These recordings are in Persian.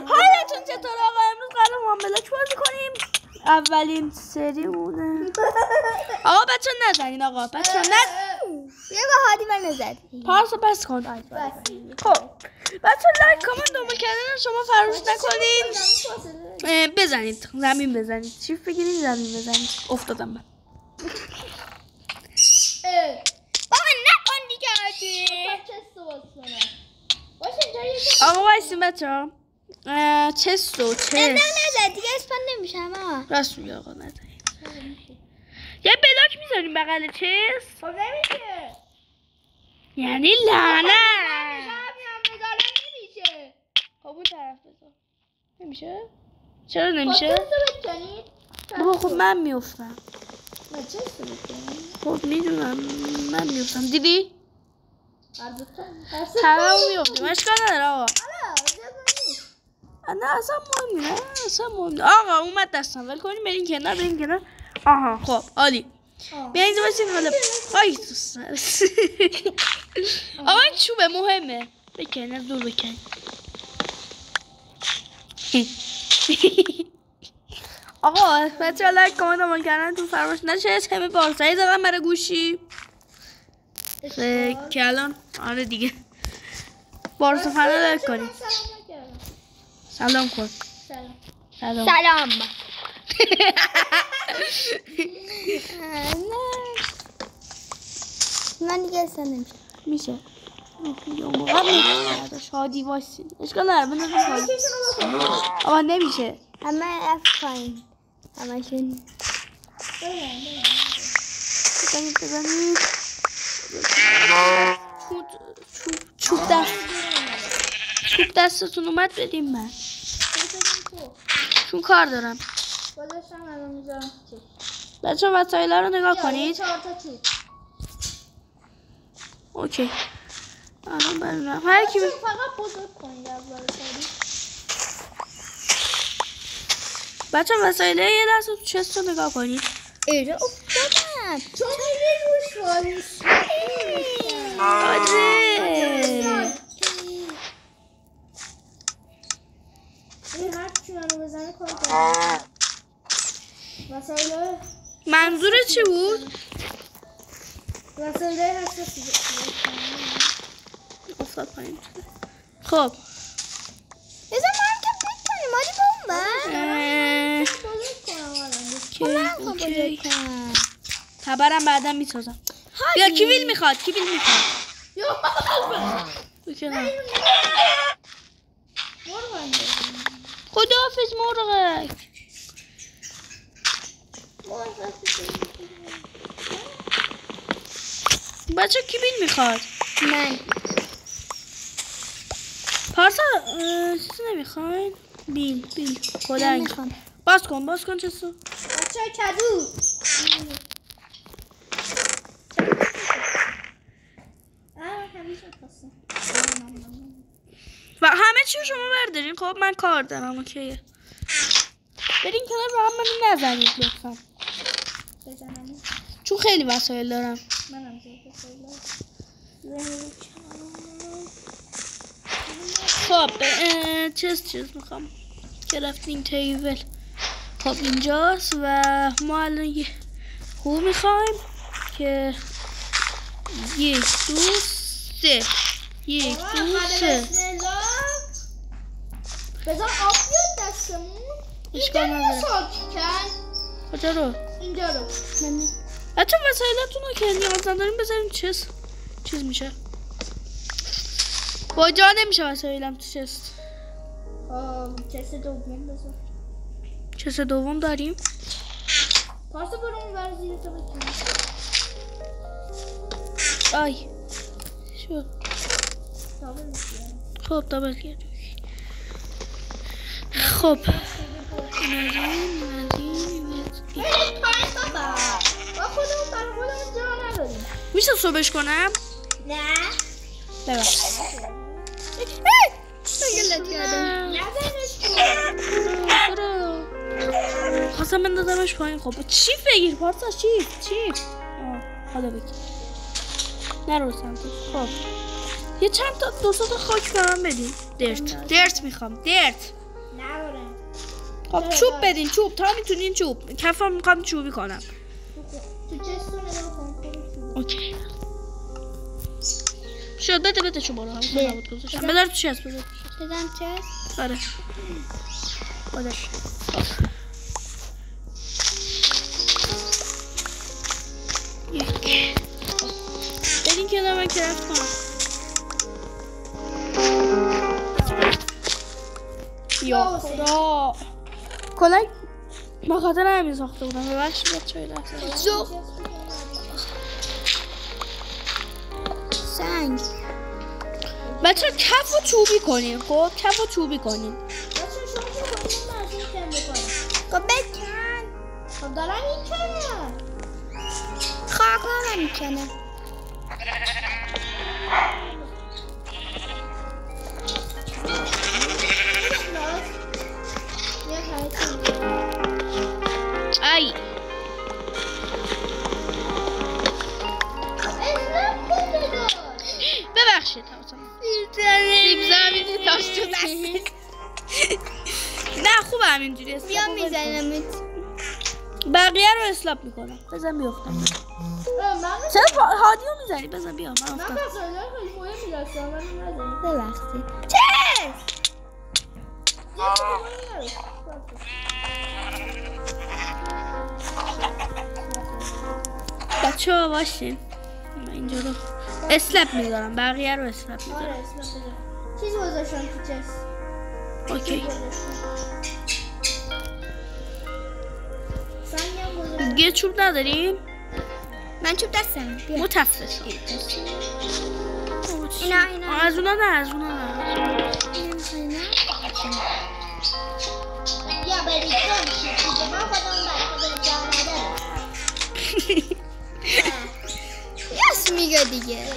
حالتون چطور آقا؟ امروز قرار معاملات بازی کنیم. اولین سریمونه. آقا بچه نزنین آقا. بچه نزنین. یه با هادی من نزدی. پارسا بس کن. خب بچه لایک کامنت دومون کردن شما فراموش نکنین. بزنید زمین بزنید. شیفت بگیرید زمین بزنید. افتادم من. بابا نکن دیگه هادی. آقا وایسین بچه ها. چست و چست. نه دیگه اسپن نمیشم آقا. راست میگه آقا نزنید. یه بلاک میذاریم بغل چست. خب نمیشه. یعنی لعنت. نمیشه. خب اون طرف بذار. نمیشه؟ چرا نمیشه؟ بابا خب من میافتم. خب میدونم من میافتم. دیدی؟ تمام میافتیم. اشکال نداره آقا. نه اصلا مهم نه. آقا اومد دستم ول کنیم بریم کنار. آها خب عالی. بیاین واسین حالا وای تو سر. آقا این چوبه مهمه. بکن از دور بکن. آقا بچه لایک کامنت ما کردن تو فراموش نشه. همه پارسایی زدن برای گوشی. که الان آره دیگه پارسا فنا لایک کنید. سلام کن. سلام. من دیگه اصلا نمیشه. میشه. شادی واسه اشکال نداره بندازیم شادی. آقا نمیشه. همه اف پایین. همشون. بزنید. چوب دستتون اومد بدیم من. چون کار دارم. بچه وسایل رو نگاه کنید. اوکی. الان برنامه هر کی فقط بزرگ کنید اول. بچه وسایل یه لحظه تو چست رو نگاه کنید. ایره افتادم. چون خیلی روش واریست. آره. این هر چی منو بزنه کار کنم. وسایل منظور چی بود؟ وسایل حساسی افتاد پایین. خب بذار ما هم که بکنیم مادی با اون اوکی. خبرم بعدا میسازم. بیا کیویل میخواد. خداحافظ مرغک. بچه کیویل میخواد. من پارسا چیزی نمیخواین؟ بیل خدنگ باز کن چیزو. بچه کدو و همه چیو شما بردارین. خب من کار دارم. اوکیه برین کنار با هم منو نزنید لطفا. چون خیلی وسایل دارم. منم خب چیز میخوام که رفتیم تیبل. خب اینجاست و ما الان یه خوب میخوایم که 1 2 3 1 2 3 بذار آب بیاد دستمون. اشکال نداره. کجا رو؟ اینجا رو. بچه وسایلتون رو که نیاز نداریم بذاریم چیز میشه. با جا نمیشه وسایلم تو چست. چست دوم بذار. چست دوم داریم. پارسا برو اون ور زیر تو بکنیم. آی شد. خب دابل گرد. خب میشه صبحش کنم؟ نه ببخش. خواستم بندازمش پایین. خب چیف بگیر پارسا. چیف حالا بگیر نرو سمتش. خب یه چند تا دو تا خاک به من بدین. درت میخوام. درت. خب چوب بدین. چوب تا میتونین چوب. کفام میخوام چوبی کنم. تو چستون نگاه کن. اوکی. شد بده چوبا رو. نبود گذاشتم. بذار تو چست بذار. بدم چست. آره. خودش. یک. بدین که من کرافت کنم. یا خدا. کلا ما خاطر همین ساخته بودم. ببخشید بچه‌ها دست. زوخ. سنگ. بچه‌ها کف و چوبی کنین. خب کف و چوبی کنین. خب بکن. خب دارم میکنم. خاک هم میکنم. ای ببخشید سیب زمینی تاش تو دست. نه خوبه همینجوری است. بیا میزنم. بقیه رو اسلاپ میکنم. بزن بیافتم. چرا هادیو میزنی؟ بزن بیا من افتم. ببخشید. چس! بچه ها باشین. من اینجا رو اسلپ میذارم. بقیه رو اسلپ میذارم. چیز گذاشتم تو چس. اوکی. دیگه چوب نداریم؟ من چوب دستم. متفلش اینا از اونا نه. یا برید کنید. من خودم برای جا ندارم. یاس میگه دیگه.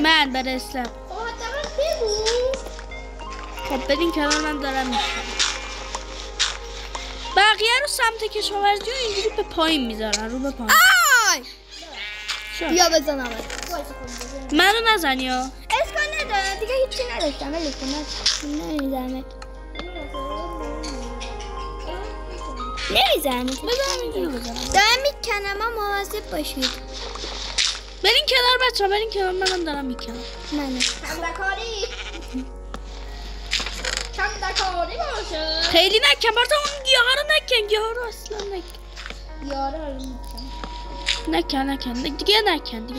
من برای اسلپ. خب بدین کنار من دارم میکنم. بقیه رو سمت کشاورزی و اینجوری به پایین میذارن. رو به پایین. آی! بیا بزنم. منو نزن یا اسکان ندارم دیگه هیچی نداشتم. ولی نمیزنم. بزنم اینجوری بزنم. دارم میکنم. ما مواظب باشید. برین کنار بچه ها. برین کنار منم دارم میکنم. منم کمدکاری باشه. خیلی نکن. برتا اون گیاه ها رو نکن. گیاه ها رو اصلا نکن. یاره رو نکن. دیگه نکن.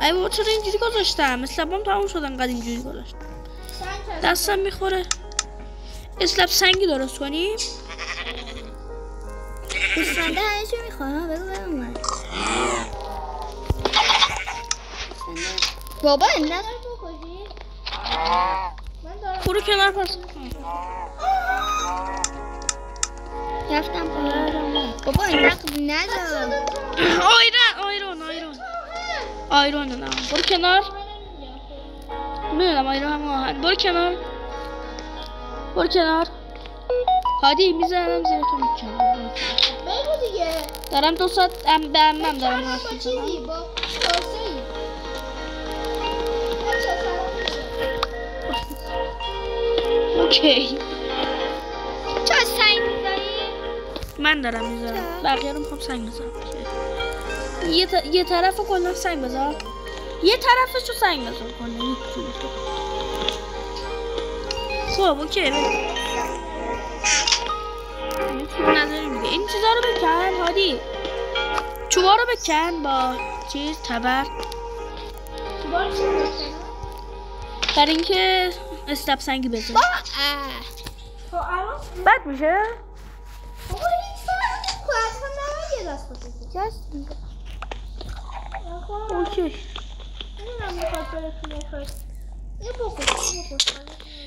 ای بابا چرا اینجوری گذاشتم؟ اسلپم تموم شد انقدر اینجوری گذاشتم. دستم میخوره. اسلپ سنگی درست کنیم. سنده هرچی میخوام. بگو من بابا نه برو کنار پس. رفتم بابا ندارم. آیرون نه. برو کنار. میدونم آیرون هم آهن. برو کنار. هادی میزنم زیر تو میکنم. بگو دیگه. دارم 2 ساعت به عمم دارم حرف میزنم. با اوکی. چه سنگ میزنی؟ من دارم میذارم. بقیه رو میخوام سنگ بذارم. یه طرف رو کلا سنگ بذار. یه طرفش رو سنگ بذار کلا. خب اوکی. نداریم دیگه. این چیزا رو بکن هادی. چوبا رو بکن با چیز تبر. برای اینکه اسلپ سنگی بزن. بد میشه؟ بابا هیچ فرقی اصلا نمیگه دست بزنی. اوکی.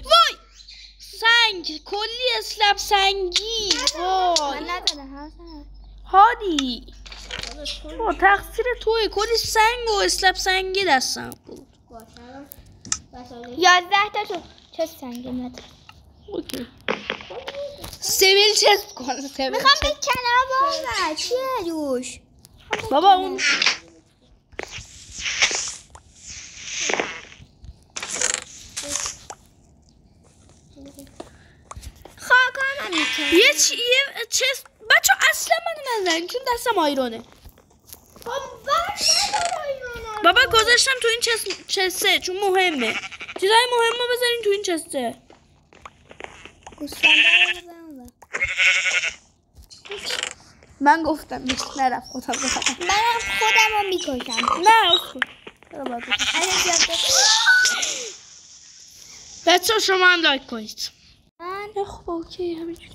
وای سنگ کلی اسلپ سنگی. وای هادی تقصیر توی کلی سنگ و اسلپ سنگی دستم بود. 11 تا تو چه سنگی نداره. اوکی. سیبیل چست کن. میخوام بکنم بابا چیه دوش بابا اون چست بچه اصلا منو نزنین چون دستم آیرونه. بابا گذاشتم تو این چسته چون مهمه. چیزای مهم رو بذارین تو این چسته. من گفتم نرفت خودم بخوام. منم خودم رو میکشم. نه بچه ها شما هم لایک کنید. خب اوکی همینجوری.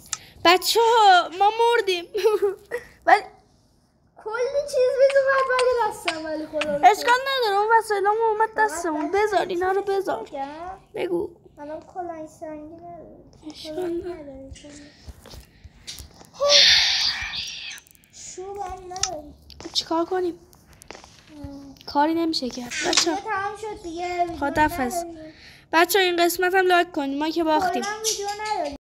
بچه ها ما مردیم. ولی کلی چیز میزومد ولی دستم ولی خدا اشکال نداره اون وسایلام اومد دستمون. بذار اینا رو بذار. بگو منم کلاه سنگی ندارم. اشکال نداره. شوبم نداریم. چیکار کنیم؟ کاری نمیشه کرد. بچه تمام شد دیگه. خداحافظ. بچه این قسمت هم لایک کنید ما که باختیم. کلا ویدیو